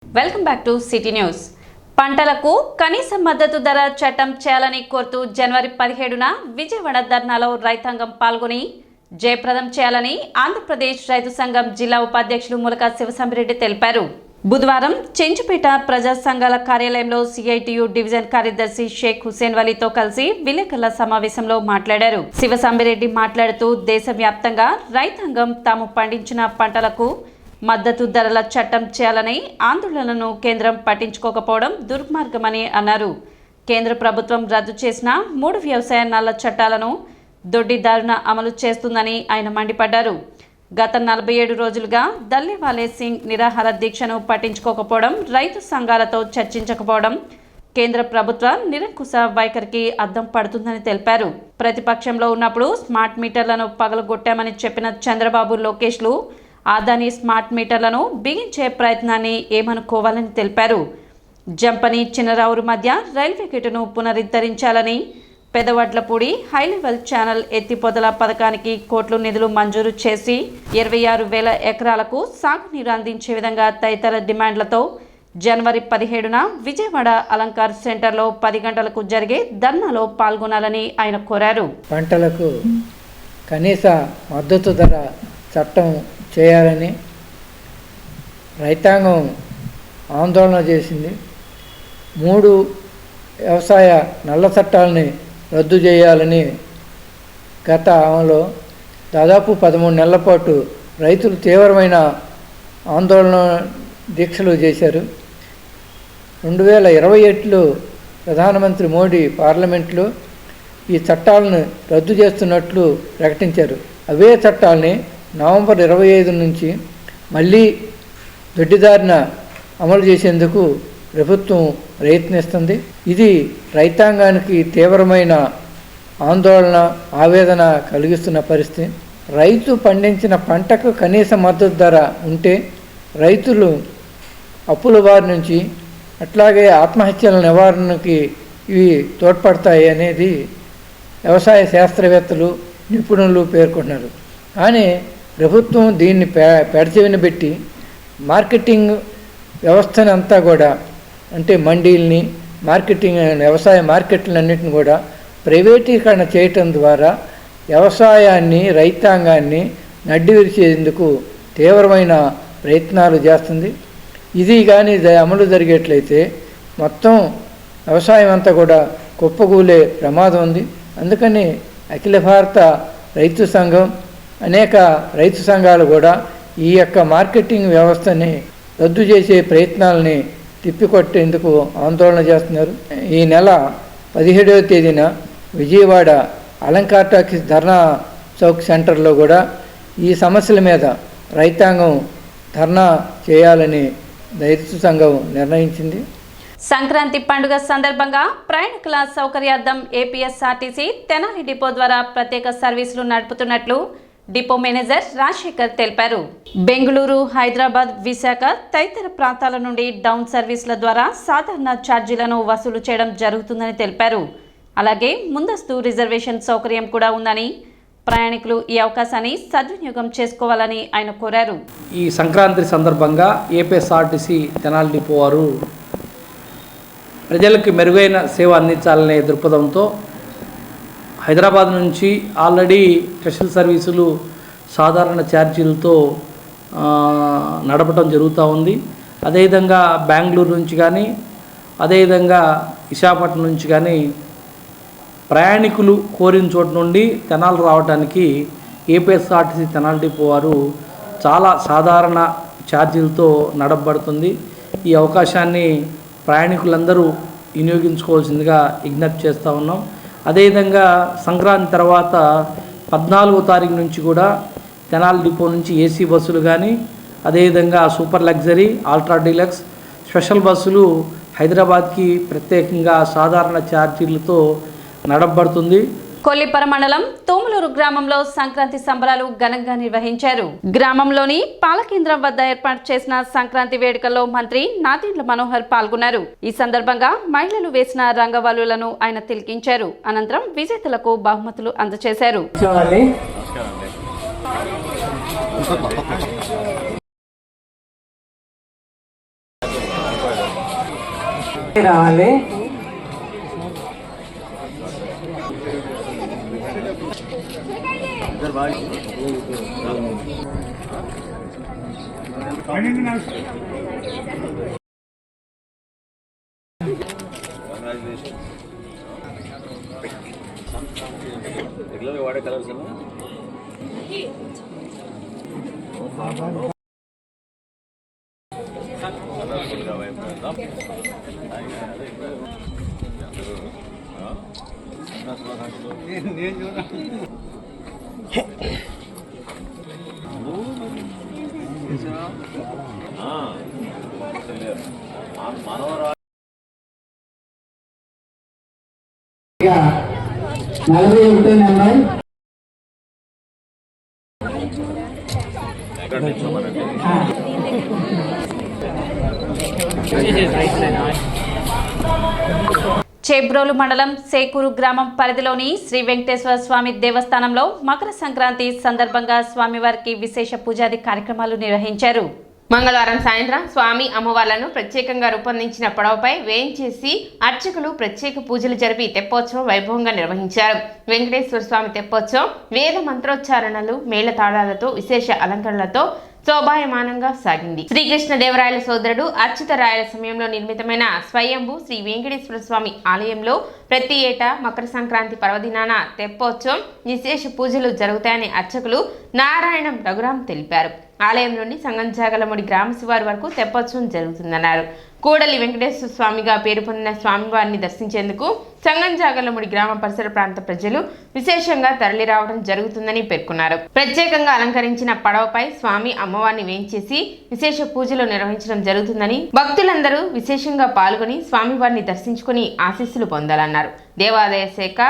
Welcome back to city news. పంటలకు కనీస మద్దతు ధర చట్టం చేయాలని కోరుతూ జనవరి 17న విజయవాడ ధర్నాలో రైతాంగం పాల్గొని జయప్రదం చేయాలని ఆంధ్రప్రదేశ్ రైతు సంఘం జిల్లా ఉపాధ్యక్షులు ములక శివశంబిరెడ్డి తెలిపారు. బుధవారం చెంచుపేట ప్రజా సంఘాల కార్యాలయంలో సిఐటియు డివిజన్ కార్యదర్శి షేక్ హుసేన్ వలీతో కలిసి విలేకరుల సమావేశంలో మాట్లాడారు. శివశంబిరెడ్డి మాట్లాడుతూ దేశవ్యాప్తంగా రైతాంగం తాము పండించిన పంటలకు మద్దతు ధరల చట్టం చేయాలని ఆందోళనను కేంద్రం పట్టించుకోకపోవడం దుర్మార్గమని అన్నారు. కేంద్ర ప్రభుత్వం రద్దు చేసిన 3 వ్యవసాయ నల్ల చట్టాలను దొడ్డిదారున అమలు చేస్తుందని ఆయన మండిపడ్డారు. గత 47 రోజులుగా దల్లేవాలే సింగ్ నిరాహార దీక్షను పట్టించుకోకపోవడం, రైతు సంఘాలతో చర్చించకపోవడం కేంద్ర ప్రభుత్వ నిరంకుశ వైఖరికి అద్దం పడుతుందని తెలిపారు. ప్రతిపక్షంలో ఉన్నప్పుడు స్మార్ట్ మీటర్లను పగలగొట్టామని చెప్పిన చంద్రబాబు, లోకేష్లు ఆదాని స్మార్ట్ మీటర్లను బిగించే ప్రయత్నాన్ని ఏమనుకోవాలని తెలిపారు. జంపని చిన్నరావురు మధ్య రైల్వే గేటును పునరుద్ధరించాలని, పెదవడ్లపూడి హైలెవెల్ ఛానల్ ఎత్తిపోతల పథకానికి కోట్ల నిధులు మంజూరు చేసి 26,000 ఎకరాలకు సాగునీరు అందించే విధంగా తదితర డిమాండ్లతో జనవరి 17న విజయవాడ అలంకార్ సెంటర్లో 10 గంటలకు జరిగే ధర్నాలో పాల్గొనాలని ఆయన కోరారు. పంటలకు కనీస మద్దతు ధర చట్టం చేయాలని రైతాంగం ఆందోళన చేసింది. 3 వ్యవసాయ నల్ల చట్టాలని రద్దు చేయాలని గతంలో దాదాపు 13 నెలల పాటు రైతులు తీవ్రమైన ఆందోళన దీక్షలు చేశారు. 2021లో ప్రధానమంత్రి మోడీ పార్లమెంట్లో ఈ చట్టాలను రద్దు చేస్తున్నట్లు ప్రకటించారు. అవే చట్టాలని నవంబర్ 25 నుంచి మళ్ళీ దొడ్డిదారిన అమలు చేసేందుకు ప్రభుత్వం ప్రయత్నిస్తుంది. ఇది రైతాంగానికి తీవ్రమైన ఆందోళన, ఆవేదన కలిగిస్తున్న పరిస్థితి. రైతు పండించిన పంటకు కనీస మద్దతు ధర ఉంటే రైతులు అప్పుల బారి నుంచి, అట్లాగే ఆత్మహత్యల నివారణకి ఇవి తోడ్పడతాయి అనేది వ్యవసాయ శాస్త్రవేత్తలు, నిపుణులు పేర్కొంటున్నారు. కానీ ప్రభుత్వం దీన్ని పెడచెవిన పెట్టి మార్కెటింగ్ వ్యవస్థను అంతా కూడా, అంటే మండీల్ని, మార్కెటింగ్ వ్యవసాయ మార్కెట్లన్నింటిని కూడా ప్రైవేటీకరణ చేయటం ద్వారా వ్యవసాయాన్ని, రైతాంగాన్ని నడ్డి విరిచేందుకు తీవ్రమైన ప్రయత్నాలు చేస్తుంది. ఇది కానీ అమలు జరిగేట్లయితే మొత్తం వ్యవసాయం అంతా కూడా కుప్పకూలే ప్రమాదం ఉంది. అందుకని అఖిల భారత రైతు సంఘం, అనేక రైతు సంఘాలు కూడా ఈ యొక్క మార్కెటింగ్ వ్యవస్థని రద్దు చేసే ప్రయత్నాలని తిప్పికొట్టేందుకు ఆందోళన చేస్తున్నారు. ఈ నెల 17వ తేదీన విజయవాడ అలంకార్ టాకీస్ ధర్నా చౌక్ సెంటర్లో కూడా ఈ సమస్యల మీద రైతాంగం ధర్నా చేయాలని రైతు సంఘం నిర్ణయించింది. సంక్రాంతి పండుగ సందర్భంగా ప్రయాణికుల సౌకర్యార్థం ఏపీఎస్ఆర్టీసీ తెనాలి డిపో ద్వారా ప్రత్యేక సర్వీసులు నడుపుతున్నట్లు డిపో మేనేజర్ రాజశేఖర్ తెలిపారు. బెంగళూరు, హైదరాబాద్, విశాఖ తదితర ప్రాంతాల నుండి డౌన్ సర్వీసుల ద్వారా సాధారణ ఛార్జీలను వసూలు చేయడం జరుగుతుందని తెలిపారు. అలాగే ముందస్తు రిజర్వేషన్ సౌకర్యం కూడా ఉందని, ప్రయాణికులు ఈ అవకాశాన్ని సద్వినియోగం చేసుకోవాలని ఆయన కోరారు. ఈ సంక్రాంతి సందర్భంగా ఏపీఎస్ఆర్టీసీ తెనాలి డిపో వారు ప్రజలకు మెరుగైన సేవ అందించాలనే దృక్పథంతో హైదరాబాద్ నుంచి ఆల్రెడీ స్పెషల్ సర్వీసులు సాధారణ ఛార్జీలతో నడపడం జరుగుతూ ఉంది. అదేవిధంగా బెంగళూరు నుంచి కానీ, అదేవిధంగా విశాఖపట్నం నుంచి కానీ ప్రయాణికులు కోరిన చోటు నుండి తెనాలి రావడానికి ఏపీఎస్ఆర్టీసీ తెనాలి డిపో వారు చాలా సాధారణ ఛార్జీలతో నడపబడుతుంది. ఈ అవకాశాన్ని ప్రయాణికులందరూ వినియోగించుకోవాల్సిందిగా విజ్ఞప్తి చేస్తూ ఉన్నాం. అదేవిధంగా సంక్రాంతి తర్వాత 14వ తారీఖు నుంచి కూడా తెనాలి డిపో నుంచి ఏసీ బస్సులు కానీ, అదేవిధంగా super luxury, ultra deluxe special బస్సులు హైదరాబాద్కి ప్రత్యేకంగా సాధారణ ఛార్జీలతో నడపబడుతుంది. కొల్లిపర మండలం తోములూరు గ్రామంలో సంక్రాంతి సంబరాలు ఘనంగా నిర్వహించారు. గ్రామంలోని పాలకేంద్రం వద్ద ఏర్పాటు చేసిన సంక్రాంతి వేడుకల్లో మంత్రి నాదెండ్ల మనోహర్ పాల్గొన్నారు. ఈ సందర్భంగా మహిళలు వేసిన రంగవల్లులను ఆయన తిలకించారు. అనంతరం విజేతలకు బహుమతులు అందజేశారు. రావాలి. వాడే కలర్స్ మనవరా 41 నెంబర్ చేబ్రోలు మండలం సేకూరు గ్రామం పరిధిలోని శ్రీ వెంకటేశ్వర స్వామి దేవస్థానంలో మకర సంక్రాంతి సందర్భంగా స్వామివారికి విశేష పూజాది కార్యక్రమాలు నిర్వహించారు. మంగళవారం సాయంత్రం స్వామి అమ్మవార్లను ప్రత్యేకంగా రూపొందించిన పడవపై వేయించేసి అర్చకులు ప్రత్యేక పూజలు జరిపి తెప్పోత్సవం వైభవంగా నిర్వహించారు. వెంకటేశ్వర స్వామి తెప్పోత్సవం వేద మంత్రోచ్చారణలు మేళతాళాలతో విశేష అలంకరణలతో శోభాయమానంగా సాగింది. శ్రీకృష్ణదేవరాయల సోదరుడు అచ్యుతరాయల సమయంలో నిర్మితమైన స్వయంభూ శ్రీ వెంకటేశ్వర స్వామి ఆలయంలో ప్రతి ఏటా మకర సంక్రాంతి పర్వదినాన తెప్పోత్సవం విశేష పూజలు జరుగుతాయని అర్చకులు నారాయణం రఘురాం తెలిపారు. ఆలయం నుండి సంగంజాగలముడి గ్రామ శివారు వరకు తెప్పోత్సవం జరుగుతుందన్నారు. కూడలి వెంకటేశ్వర స్వామిగా పేరు పొందిన స్వామివారిని దర్శించేందుకు సంగంజాగలముడి గ్రామ పరిసర ప్రాంత ప్రజలు విశేషంగా తరలి రావడం జరుగుతుందని పేర్కొన్నారు. ప్రత్యేకంగా అలంకరించిన పడవపై స్వామి అమ్మవారిని వేయించేసి విశేష పూజలు నిర్వహించడం జరుగుతుందని భక్తులందరూ విశేషంగా పాల్గొని స్వామివారిని దర్శించుకుని ఆశీస్సులు పొందాలన్నారు. దేవాదాయ శాఖ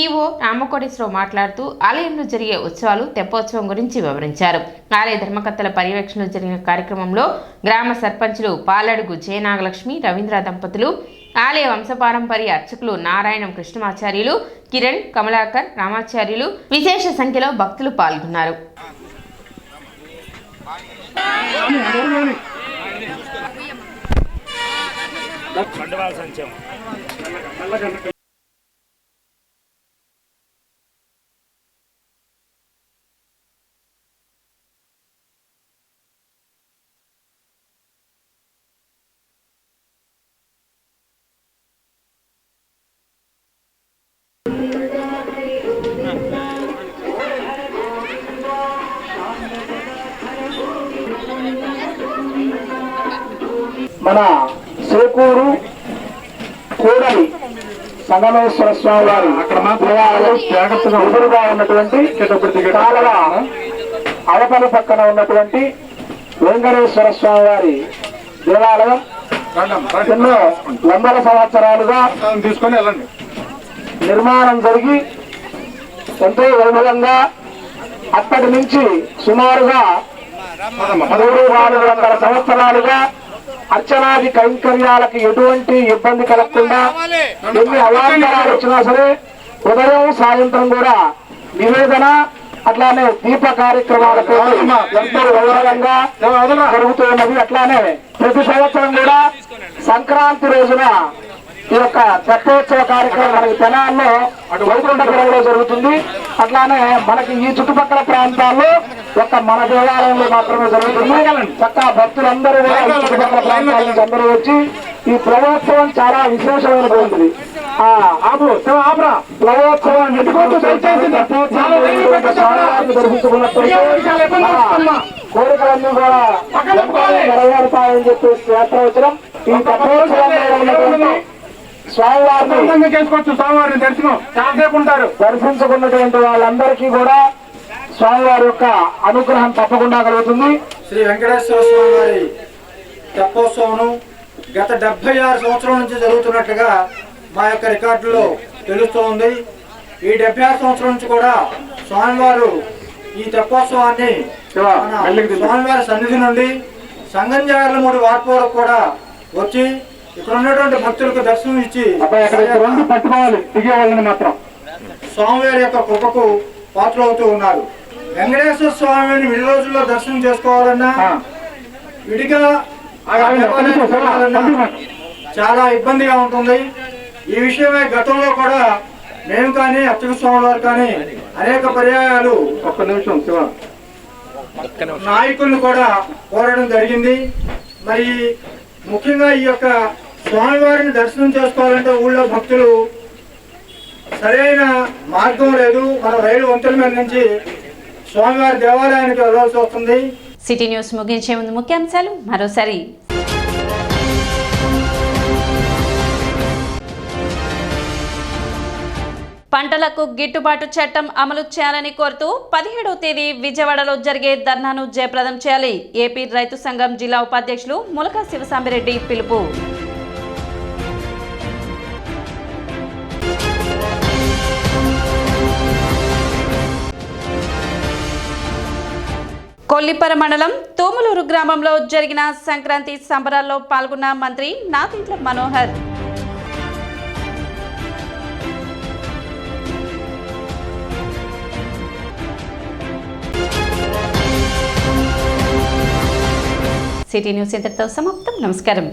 ఈవో రామకోటేశ్వరరావు మాట్లాడుతూ ఆలయంలో జరిగే ఉత్సవాలు తెప్పోత్సవం గురించి వివరించారు. ఆలయ ధర్మకర్తల పర్యవేక్షణలో జరిగిన కార్యక్రమంలో గ్రామ సర్పంచులు పాలడుగు జయనాగలక్ష్మి రవీంద్ర దంపతులు, ఆలయ వంశపారంపర్య అర్చకులు నారాయణం కృష్ణమాచార్యులు, కిరణ్, కమలాకర్, రామాచార్యులు విశేష సంఖ్యలో భక్తులు పాల్గొన్నారు. మన సేకూరు కూడలి సంగమేశ్వర స్వామి వారి ఎదురుగా ఉన్నటువంటి కాలువ అవతలి పక్కన ఉన్నటువంటి వెంకటేశ్వర స్వామి వారి దేవాలయం ఎన్నో వందల సంవత్సరాలుగా తీసుకొని వెళ్ళండి నిర్మాణం జరిగి ఎంతో వైభవంగా అప్పటి నుంచి సుమారుగా 300-400 సంవత్సరాలుగా అర్చనాది కైంకర్యాలకు ఎటువంటి ఇబ్బంది కలగకుండా ఎన్ని అవాంతరాలు వచ్చినా సరే ఉదయం సాయంత్రం కూడా నివేదన అట్లానే దీప కార్యక్రమాలకు ఎంతో వైభవంగా జరుగుతూ ఉన్నది. అట్లానే ప్రతి సంవత్సరం కూడా సంక్రాంతి రోజున ఈ యొక్క తెప్పోత్సవ కార్యక్రమం మనకి తెనాల్లో వైకుంఠపురంలో జరుగుతుంది. అట్లానే మనకి ఈ చుట్టుపక్కల ప్రాంతాల్లో ఒక్క మన దేవాలయంలో మాత్రమే జరుగుతుంది. చక్కగా భక్తులందరూ కూడా చుట్టుపక్కల ప్రాంతాల నుంచి అందరూ వచ్చి ఈ బ్రహ్మోత్సవం చాలా విశేషమైనటువంటిది. బ్రహ్మోత్సవం కోరికలన్నీ కూడా నెరవేరుతాయని చెప్పేసి శాస్త్రవచనం. ఈ తెప్పోత్సవంలో ఉన్నటువంటి స్వామివారిని చేసుకోవచ్చు. స్వామివారిని దర్శించుకున్నటువంటి వాళ్ళందరికీ కూడా స్వామివారి యొక్క అనుగ్రహం తప్పకుండా కలుగుతుంది. శ్రీ వెంకటేశ్వర స్వామి వారి తెప్పోత్సవం గత 76 సంవత్సరాల నుంచి జరుగుతున్నట్లుగా మా యొక్క రికార్డులో తెలుస్తూ ఉంది. ఈ 76 సంవత్సరాల నుంచి కూడా స్వామివారు ఈ తెప్పోత్సవాన్ని స్వామివారి సన్నిధి నుండి సంగంజాగర్లమూడి వార్పు వరకు కూడా వచ్చి ఇక్కడ ఉన్నటువంటి భక్తులకు దర్శనం ఇచ్చి మాత్రం స్వామివారి యొక్క కృపకు పాత్ర అవుతూ ఉన్నారు. వెంకటేశ్వర స్వామిని విడి రోజుల్లో దర్శనం చేసుకోవాలన్నా విడిగా చాలా ఇబ్బందిగా ఉంటుంది. ఈ విషయమే గతంలో కూడా మేము కానీ అర్చక స్వామి వారు కానీ అనేక పర్యాయాలు ఒక్క నిమిషం శివ నాయకులను కూడా కోరడం జరిగింది. మరి ముఖ్యంగా ఈ యొక్క స్వామివారిని దర్శనం చేసుకోవాలంటే ఊళ్ళో భక్తులు సరైన మార్గం లేదు. మన రైలు వంతెన మీద నుంచి స్వామివారి దేవాలయానికి వెళ్ళాల్సి వస్తుంది. సిటీ న్యూస్ ముగించే ముందు ముఖ్యాంశాలు మరోసారి. పంటలకు గిట్టుబాటు చట్టం అమలు చేయాలని కోరుతూ 17వ తేదీ విజయవాడలో జరిగే ధర్నాను జయప్రదం చేయాలి. ఏపీ రైతు సంఘం జిల్లా ఉపాధ్యక్షులు ములక శివసాంబిరెడ్డి పిలుపు. కొల్లిపర మండలం తూములూరు గ్రామంలో జరిగిన సంక్రాంతి సంబరాల్లో పాల్గొన్న మంత్రి నాదెండ్ల మనోహర్. సిటీ న్యూస్ ఇంతటితో సమాప్తం. నమస్కారం.